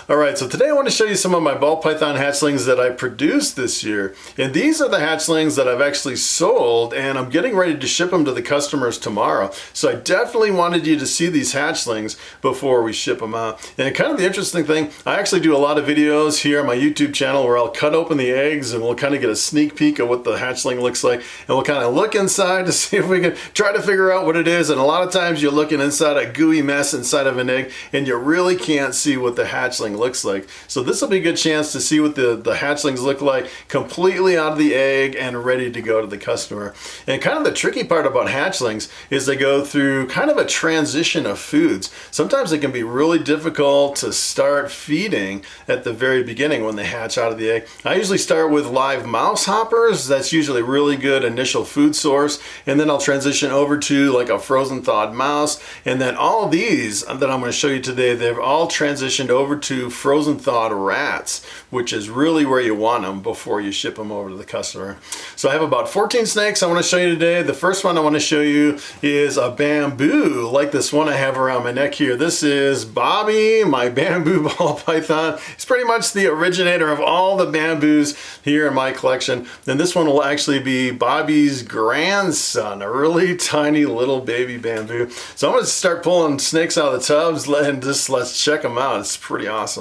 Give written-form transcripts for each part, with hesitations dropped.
Alright, so today I want to show you some of my Ball Python hatchlings that I produced this year. And these are the hatchlings that I've actually sold, and I'm getting ready to ship them to the customers tomorrow. So I definitely wanted you to see these hatchlings before we ship them out. And kind of the interesting thing, I actually do a lot of videos here on my YouTube channel where I'll cut open the eggs and we'll kind of get a sneak peek of what the hatchling looks like. And we'll kind of look inside to see if we can try to figure out what it is. And a lot of times you're looking inside a gooey mess inside of an egg and you really can't see what the hatchling looks like. So this will be a good chance to see what the hatchlings look like completely out of the egg and ready to go to the customer. And kind of the tricky part about hatchlings is they go through kind of a transition of foods. Sometimes it can be really difficult to start feeding at the very beginning when they hatch out of the egg. I usually start with live mouse hoppers. That's usually a really good initial food source. And then I'll transition over to like a frozen thawed mouse. And then all these that I'm going to show you today, they've all transitioned over to frozen thawed rats, which is really where you want them before you ship them over to the customer. So I have about 14 snakes I want to show you today. The first one I want to show you is a bamboo, like this one I have around my neck here. This is Bobby, my bamboo ball python. He's pretty much the originator of all the bamboos here in my collection. And this one will actually be Bobby's grandson, a really tiny little baby bamboo. So I'm going to start pulling snakes out of the tubs and just let's check them out. It's pretty awesome.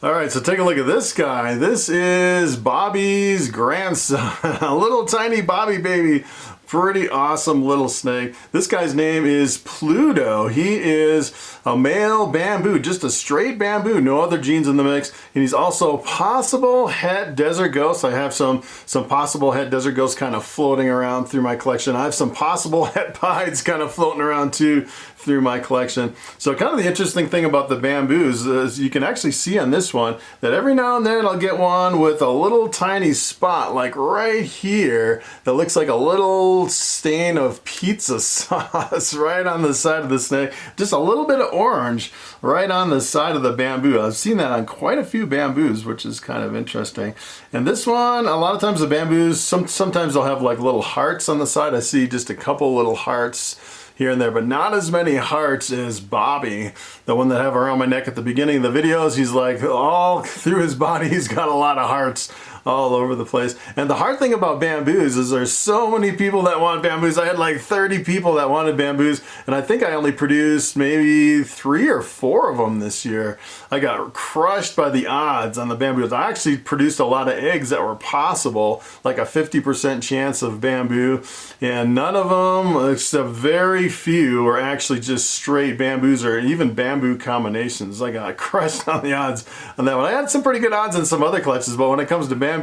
Alright, so take a look at this guy. This is Bobby's grandson, a little tiny Bobby baby. Pretty awesome little snake. This guy's name is Pluto. He is a male bamboo, just a straight bamboo, no other genes in the mix. And he's also a possible het desert ghost. I have some possible het desert ghosts kind of floating around through my collection. I have some possible het pieds kind of floating around too through my collection. So kind of the interesting thing about the bamboos is you can actually see on this one that every now and then I'll get one with a little tiny spot like right here that looks like a little stain of pizza sauce right on the side of the snake. Just a little bit of orange right on the side of the bamboo. I've seen that on quite a few bamboos, which is kind of interesting. And this one, a lot of times the bamboos, sometimes they'll have like little hearts on the side. I see just a couple little hearts here and there, but not as many hearts as Bobby, the one that I have around my neck at the beginning of the videos. He's like all through his body, he's got a lot of hearts all over the place. And the hard thing about bamboos is there's so many people that want bamboos. I had like 30 people that wanted bamboos, and I think I only produced maybe 3 or 4 of them this year. I got crushed by the odds on the bamboos. I actually produced a lot of eggs that were possible, like a 50% chance of bamboo, and none of them, except very few, were actually just straight bamboos or even bamboo combinations. I got crushed on the odds on that one. I had some pretty good odds in some other collections, but when it comes to bamboos,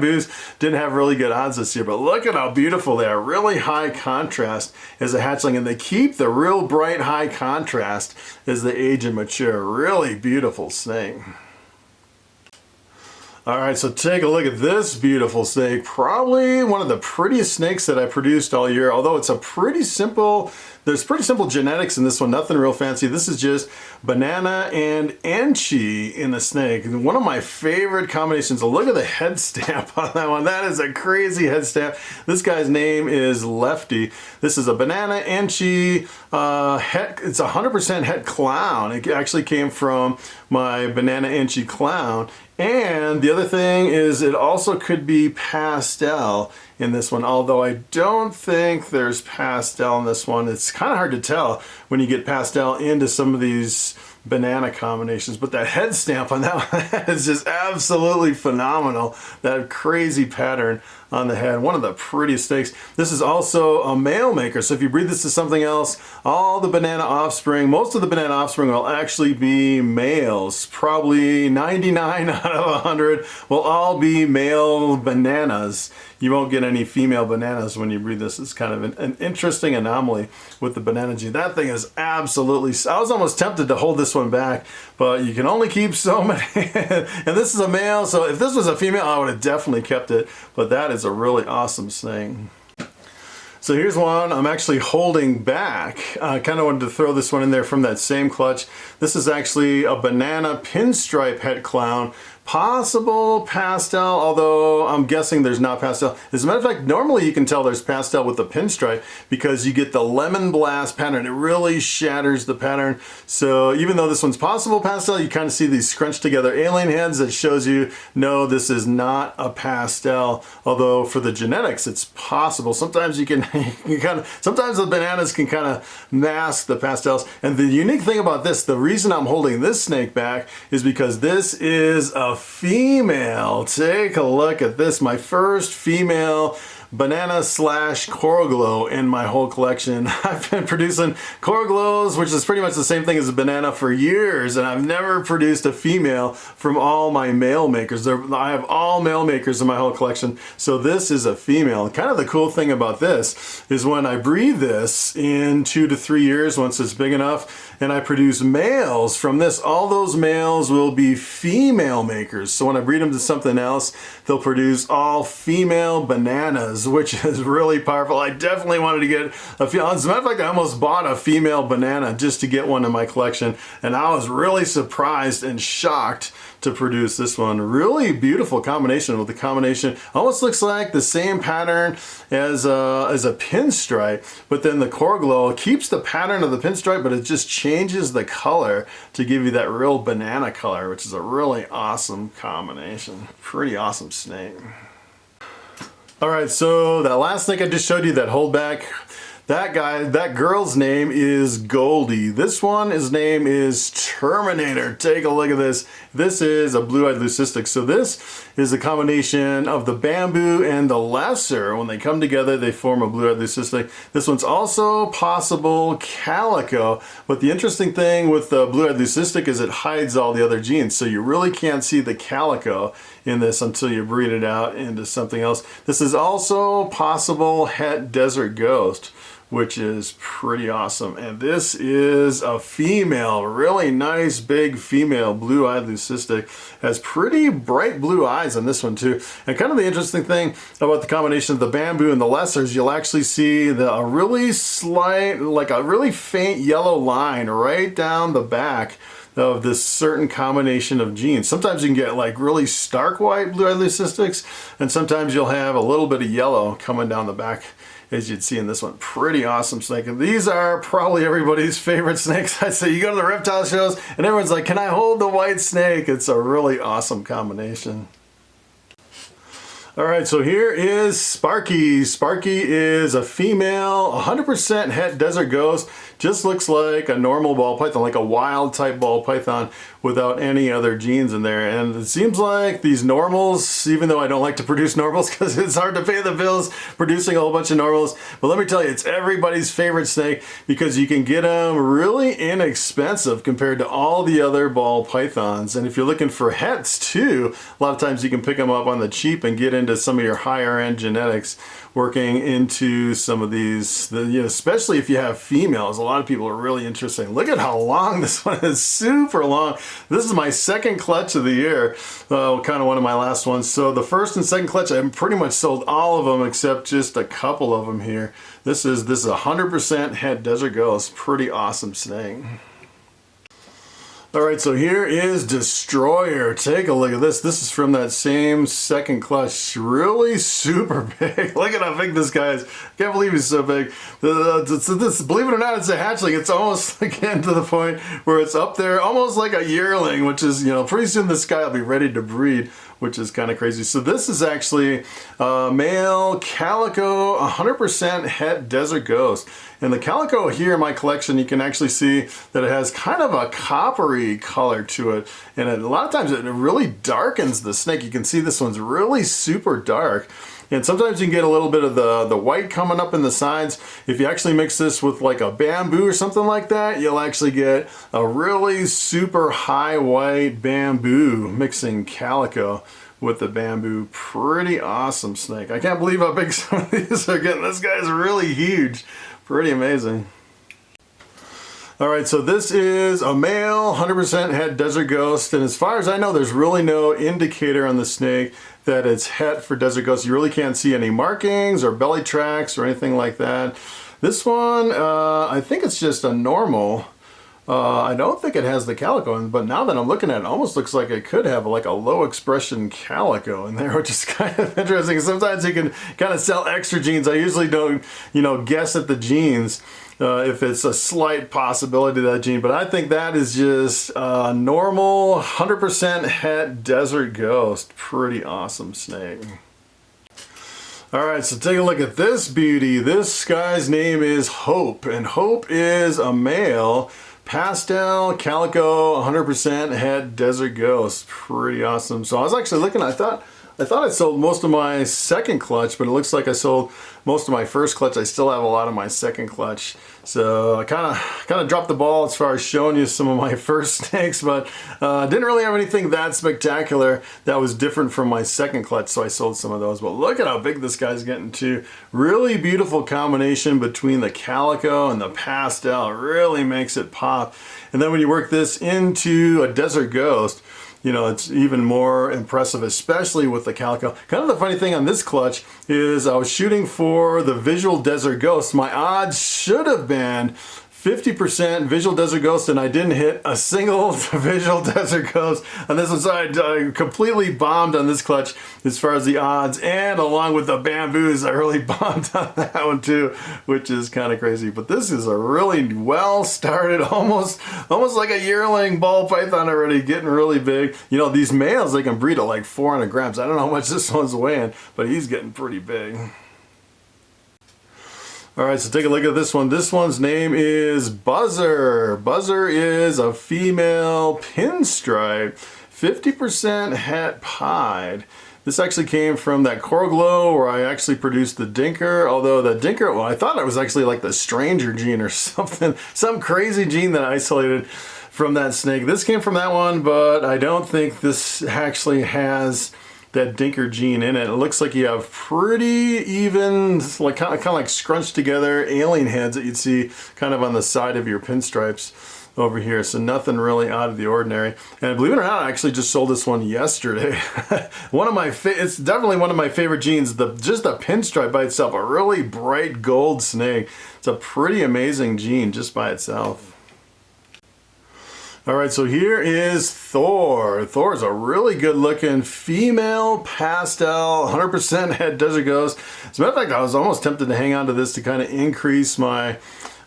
didn't have really good odds this year. But look at how beautiful they are. Really high contrast as a hatchling, and they keep the real bright high contrast as they age and mature. Really beautiful snake. Alright, so take a look at this beautiful snake. Probably one of the prettiest snakes that I produced all year, although it's a pretty simple, there's pretty simple genetics in this one, nothing real fancy. This is just banana and enchi in the snake. One of my favorite combinations. Look at the head stamp on that one. That is a crazy head stamp. This guy's name is Lefty. This is a banana enchi het. It's 100% het clown. It actually came from my banana enchi clown. And the other thing is it also could be pastel in this one, although I don't think there's pastel in this one. It's kind of hard to tell when you get pastel into some of these banana combinations, but that head stamp on that one is just absolutely phenomenal. That crazy pattern on the head. One of the prettiest snakes. This is also a male maker, so if you breed this to something else, all the banana offspring, most of the banana offspring will actually be males. Probably 99 out of 100 will all be male bananas. You won't get any female bananas when you breed this. It's kind of an interesting anomaly with the banana gene. That thing is absolutely, I was almost tempted to hold this one back, but you can only keep so many. And this is a male, so if this was a female, I would have definitely kept it. But that is a really awesome snake. So here's one I'm actually holding back. I kind of wanted to throw this one in there from that same clutch. This is actually a banana pinstripe het clown Possible pastel, although I'm guessing there's not pastel. As a matter of fact, normally you can tell there's pastel with the pinstripe because you get the lemon blast pattern. It really shatters the pattern. So even though this one's possible pastel, you kind of see these scrunched together alien heads that shows you, no, this is not a pastel. Although for the genetics, it's possible. Sometimes you can, sometimes the bananas can kind of mask the pastels. And the unique thing about this, the reason I'm holding this snake back is because this is a female. Take a look at this. My first female banana slash coral glow in my whole collection. I've been producing coral glows, which is pretty much the same thing as a banana, for years, and I've never produced a female from all my male makers. I have all male makers in my whole collection, so this is a female. Kind of the cool thing about this is when I breed this in 2 to 3 years, once it's big enough, and I produce males from this, all those males will be female makers. So when I breed them to something else, they'll produce all female bananas, which is really powerful. I definitely wanted to get a female. As a matter of fact, I almost bought a female banana just to get one in my collection, and I was really surprised and shocked to produce this one. Really beautiful combination with the combination. Almost looks like the same pattern as a pinstripe, but then the coral glow keeps the pattern of the pinstripe, but it just changes the color to give you that real banana color, which is a really awesome combination. Pretty awesome snake. All right, so that last snake I just showed you, that holdback, that girl's name is Goldie. This one, his name is Terminator. Take a look at this. This is a blue-eyed leucistic. So this is a combination of the bamboo and the lesser. When they come together, they form a blue-eyed leucistic. This one's also possible calico. But the interesting thing with the blue-eyed leucistic is it hides all the other genes. So you really can't see the calico in this until you breed it out into something else. This is also possible het desert ghost, which is pretty awesome. And this is a female, really nice big female blue-eyed leucistic. Has pretty bright blue eyes on this one too. And kind of the interesting thing about the combination of the bamboo and the lessers, you'll actually see a really slight, like a really faint yellow line right down the back of this certain combination of genes. Sometimes you can get like really stark white blue-eyed leucistics, and sometimes you'll have a little bit of yellow coming down the back, as you'd see in this one. Pretty awesome snake. And these are probably everybody's favorite snakes. I say you go to the reptile shows and everyone's like, can I hold the white snake? It's a really awesome combination. All right, so here is Sparky. Sparky is a female, 100% het desert ghost. Just looks like a normal ball python, like a wild type ball python without any other genes in there. And it seems like these normals, even though I don't like to produce normals because it's hard to pay the bills producing a whole bunch of normals, but let me tell you, it's everybody's favorite snake because you can get them really inexpensive compared to all the other ball pythons. And if you're looking for hets too, a lot of times you can pick them up on the cheap and get into some of your higher end genetics working into some of these, especially if you have females. A lot of people are really interested. Look at how long this one is, super long. This is my second clutch of the year, kind of one of my last ones. So the first and second clutch, I've pretty much sold all of them except just a couple of them here. This is 100% het desert ghost. Pretty awesome snake. All right, so here is Destroyer. Take a look at this. This is from that same second clutch. Really super big. Look at how big this guy is. I can't believe he's so big. Believe it or not, it's a hatchling. It's almost again to the point where it's up there, almost like a yearling, which is, pretty soon this guy will be ready to breed, which is kind of crazy. So this is actually a male calico, 100% het desert ghost. And the calico here in my collection, you can actually see that it has kind of a coppery color to it. And a lot of times it really darkens the snake. You can see this one's really super dark. And sometimes you can get a little bit of the white coming up in the sides. If you actually mix this with like a bamboo or something like that, you'll actually get a really super high white bamboo mixing calico with the bamboo. Pretty awesome snake. I can't believe how big some of these are getting. This guy's really huge. Pretty amazing. All right, so this is a male, 100% het desert ghost, and as far as I know, there's really no indicator on the snake that it's het for desert ghost. You really can't see any markings or belly tracks or anything like that. This one, I think it's just a normal I don't think it has the calico in, but now that I'm looking at it, it almost looks like it could have like a low expression calico in there, which is kind of interesting. Sometimes you can kind of sell extra jeans. I usually don't, you know, guess at the jeans if it's a slight possibility of that gene, but I think that is just a normal 100% het desert ghost. Pretty awesome snake. All right, so take a look at this beauty. This guy's name is Hope, and Hope is a male pastel calico 100% het desert ghost. Pretty awesome. So I was actually looking, I thought I sold most of my second clutch, but it looks like I sold most of my first clutch. I still have a lot of my second clutch. So I kind of dropped the ball as far as showing you some of my first snakes, but didn't really have anything that spectacular that was different from my second clutch, so I sold some of those. But look at how big this guy's getting too. Really beautiful combination between the calico and the pastel. It really makes it pop. And then when you work this into a desert ghost, you know, it's even more impressive, especially with the calico. Kind of the funny thing on this clutch is I was shooting for the visual desert ghost. My odds should have been 50% visual desert ghost, and I didn't hit a single visual desert ghost on this one. So I completely bombed on this clutch as far as the odds, and along with the bamboos, I really bombed on that one too, which is kind of crazy. But this is a really well started, almost like a yearling ball python already, getting really big. You know, these males, they can breed at like 400 grams. I don't know how much this one's weighing, but he's getting pretty big. All right, so take a look at this one. This one's name is Buzzer. Buzzer is a female pinstripe, 50% het pied. This actually came from that Coral Glow where I actually produced the dinker, although the dinker, well, I thought it was actually like the stranger gene or something, some crazy gene that I isolated from that snake. This came from that one, but I don't think this actually has that dinker gene in it. It looks like you have pretty even, like kind of like scrunched together alien heads that you'd see kind of on the side of your pinstripes over here. So nothing really out of the ordinary. And believe it or not, I actually just sold this one yesterday. It's definitely one of my favorite genes. Just the pinstripe by itself, a really bright gold snake. It's a pretty amazing gene just by itself. All right, so here is Thor. Thor is a really good looking female pastel, 100% het desert ghost. As a matter of fact, I was almost tempted to hang on to this to kind of increase my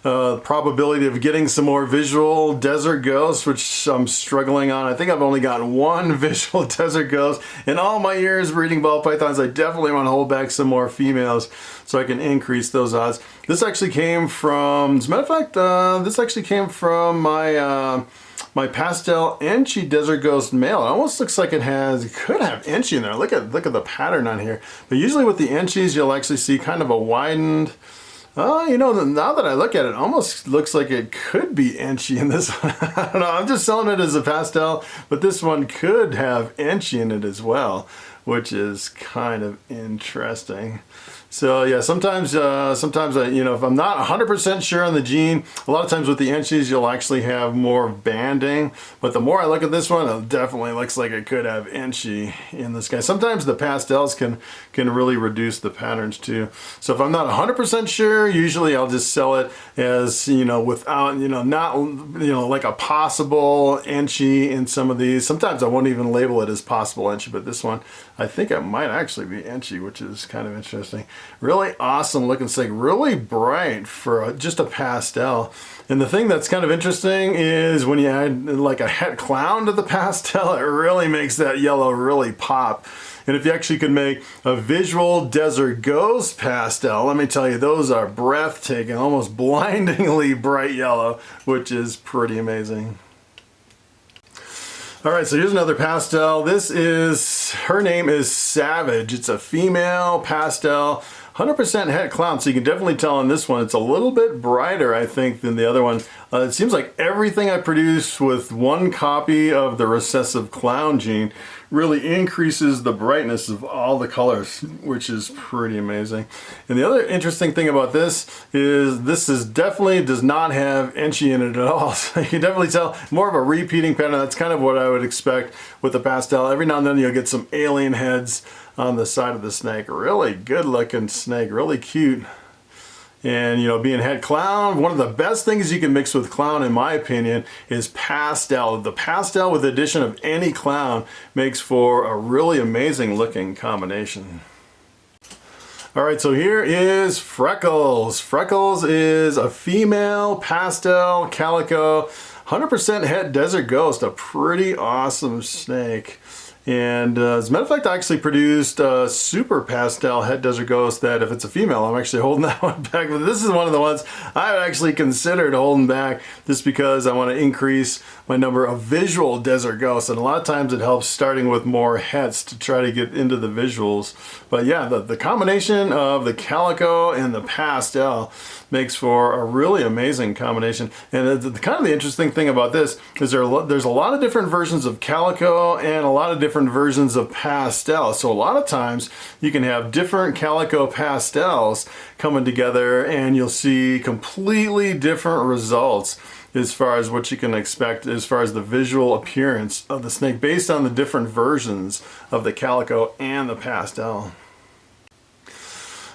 probability of getting some more visual desert ghosts, which I'm struggling on. I think I've only gotten one visual desert ghost in all my years breeding ball pythons. I definitely want to hold back some more females so I can increase those odds. This actually came from, as a matter of fact, this actually came from my pastel Enchi Desert Ghost male. It almost looks like it could have Enchi in there. Look at the pattern on here. But usually with the Enchis, you'll actually see kind of a widened, you know, now that I look at it, almost looks like it could be Enchi in this one. I don't know, I'm just selling it as a pastel, but this one could have Enchi in it as well, which is kind of interesting. So yeah, sometimes you know, if I'm not 100% sure on the gene, a lot of times with the Enchis you'll actually have more banding, but the more I look at this one, it definitely looks like it could have Enchi in this guy. Sometimes the pastels can really reduce the patterns too. So if I'm not 100% sure, usually I'll just sell it as, you know, without, you know, not, you know, like a possible Enchi in some of these. Sometimes I won't even label it as possible Enchi, but this one I think it might actually be Enchi, which is kind of interesting. Really awesome looking snake, really bright for just a pastel. And the thing that's kind of interesting is when you add like a het clown to the pastel, it really makes that yellow really pop. And if you actually could make a visual desert ghost pastel, let me tell you, those are breathtaking, almost blindingly bright yellow, which is pretty amazing. All right, so here's another pastel. Her name is Savage. It's a female pastel, 100% het clown, so you can definitely tell on this one it's a little bit brighter, I think, than the other one. It seems like everything I produce with one copy of the recessive clown gene really increases the brightness of all the colors, which is pretty amazing. And the other interesting thing about this is definitely does not have Enchi in it at all. So you can definitely tell more of a repeating pattern. That's kind of what I would expect with the pastel. Every now and then you'll get some alien heads on the side of the snake. Really good looking snake, really cute. And, you know, being het clown, one of the best things you can mix with clown, in my opinion, is pastel. The pastel with the addition of any clown makes for a really amazing looking combination. All right, so here is Freckles. Freckles is a female pastel calico, 100% het desert ghost, a pretty awesome snake. And as a matter of fact, I actually produced a super pastel het desert ghost that if it's a female, I'm actually holding that one back. But this is one of the ones I actually considered holding back just because I want to increase my number of visual desert ghosts. And a lot of times it helps starting with more hets to try to get into the visuals. But yeah, the combination of the calico and the pastel makes for a really amazing combination. And the kind of the interesting thing about this is there's a lot of different versions of calico and a lot of different versions of pastel. So a lot of times you can have different calico pastels coming together and you'll see completely different results as far as what you can expect as far as the visual appearance of the snake based on the different versions of the calico and the pastel.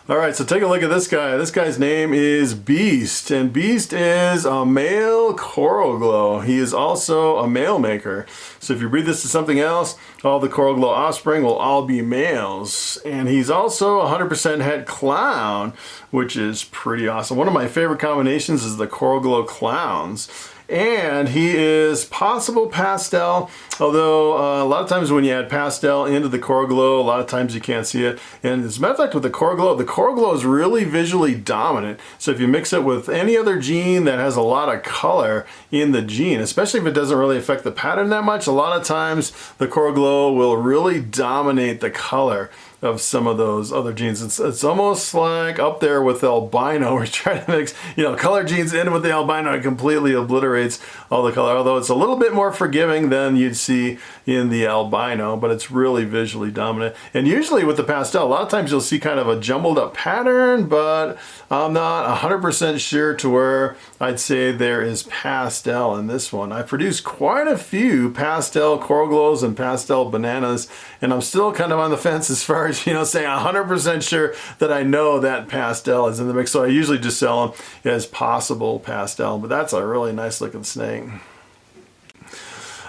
All right, so take a look at this guy. This guy's name is Beast, and Beast is a male coral glow. He is also a male maker. So if you breed this to something else, all the coral glow offspring will all be males. And he's also 100% het clown, which is pretty awesome. One of my favorite combinations is the coral glow clowns. And he is possible pastel, although a lot of times when you add pastel into the coral glow, a lot of times you can't see it. And as a matter of fact, with the coral glow is really visually dominant. So if you mix it with any other gene that has a lot of color in the gene, especially if it doesn't really affect the pattern that much, a lot of times the coral glow will really dominate the color of some of those other genes. It's almost like up there with albino. We're trying to mix, you know, color genes in with the albino. It completely obliterates all the color, although it's a little bit more forgiving than you'd see in the albino, but it's really visually dominant. And usually with the pastel, a lot of times you'll see kind of a jumbled up pattern, but I'm not 100% sure to where I'd say there is pastel in this one. I produced quite a few pastel coral glows and pastel bananas, and I'm still kind of on the fence as far as, you know, saying 100% sure that I know that pastel is in the mix. So I usually just sell them as possible pastel, but that's a really nice looking snake.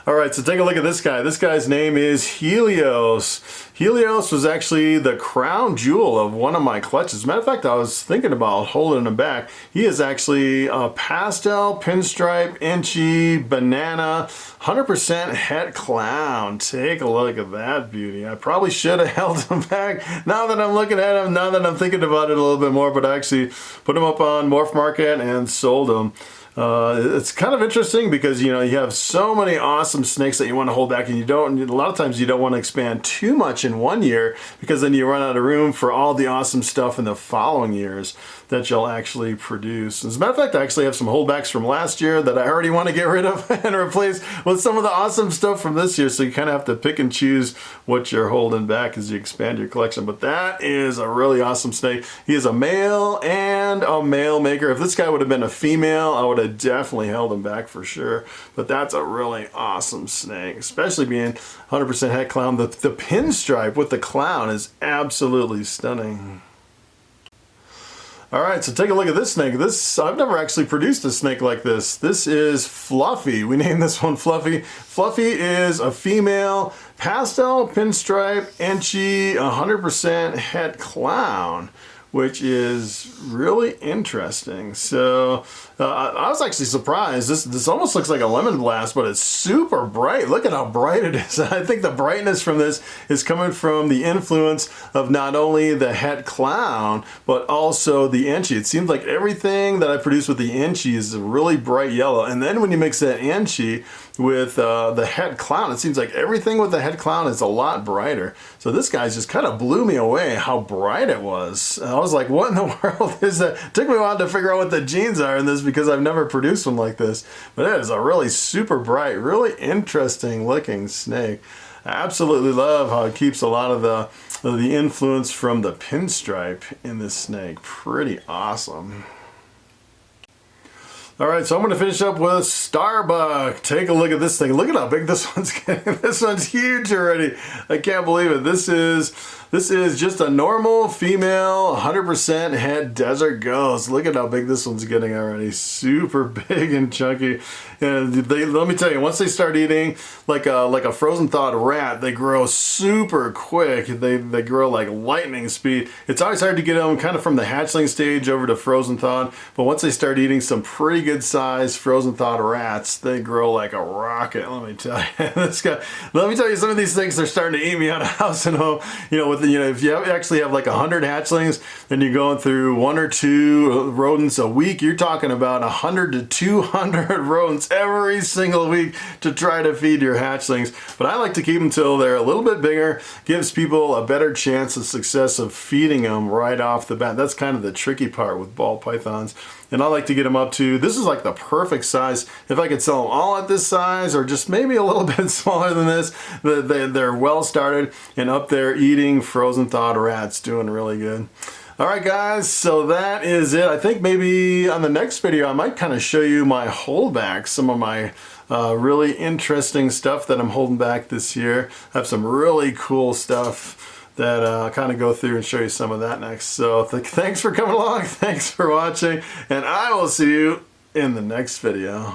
All right, so take a look at this guy. This guy's name is Helios. Helios was actually the crown jewel of one of my clutches. As a matter of fact, I was thinking about holding him back. He is actually a pastel, pinstripe, inchy, banana, 100% het clown. Take a look at that beauty. I probably should have held him back. Now that I'm looking at him, now that I'm thinking about it a little bit more, but I actually put him up on Morph Market and sold him. It's kind of interesting because, you know, you have so many awesome snakes that you want to hold back, and you don't, a lot of times you don't want to expand too much in one year because then you run out of room for all the awesome stuff in the following years that you'll actually produce. As a matter of fact, I actually have some holdbacks from last year that I already want to get rid of and replace with some of the awesome stuff from this year. So you kind of have to pick and choose what you're holding back as you expand your collection. But that is a really awesome snake. He is a male and a male maker. If this guy would have been a female, I would have definitely held him back for sure. But that's a really awesome snake, especially being 100% het clown. The pinstripe with the clown is absolutely stunning. All right, so take a look at this snake. I've never actually produced a snake like this. This is Fluffy. We named this one Fluffy. Fluffy is a female pastel pinstripe inchy 100% het clown, which is really interesting. So I was actually surprised. This almost looks like a lemon blast, but it's super bright. Look at how bright it is. I think the brightness from this is coming from the influence of not only the het clown, but also the inchy. It seems like everything that I produce with the inchy is a really bright yellow. And then when you mix that inchy with the het clown, it seems like everything with the het clown is a lot brighter. So this guy's just kind of blew me away how bright it was. I was like, what in the world is that? It took me a while to figure out what the genes are in this because I've never produced one like this. But it is a really super bright, really interesting looking snake. I absolutely love how it keeps a lot of the influence from the pinstripe in this snake. Pretty awesome. All right, so I'm going to finish up with Starbuck. Take a look at this thing. Look at how big this one's getting. This one's huge already. I can't believe it. This is This is just a normal female 100% het desert ghost. Look at how big this one's getting already. Super big and chunky. And let me tell you, once they start eating like a frozen thawed rat, they grow super quick. They grow like lightning speed. It's always hard to get them kind of from the hatchling stage over to frozen thawed, but once they start eating some pretty good sized frozen thawed rats, they grow like a rocket. Let me tell you, let me tell you, some of these things are starting to eat me out of house and home. You know, if you actually have like 100 hatchlings, then you're going through 1 or 2 rodents a week. You're talking about 100 to 200 rodents every single week to try to feed your hatchlings. But I like to keep them till they're a little bit bigger. Gives people a better chance of success of feeding them right off the bat. That's kind of the tricky part with ball pythons. And I like to get them up to, this is like the perfect size. If I could sell them all at this size or just maybe a little bit smaller than this, they're well started and up there eating frozen thawed rats, doing really good. Alright guys, so that is it. I think maybe on the next video I might kind of show you my holdbacks, some of my really interesting stuff that I'm holding back this year. I have some really cool stuff that I'll kind of go through and show you some of that next. So thanks for coming along, thanks for watching, and I will see you in the next video.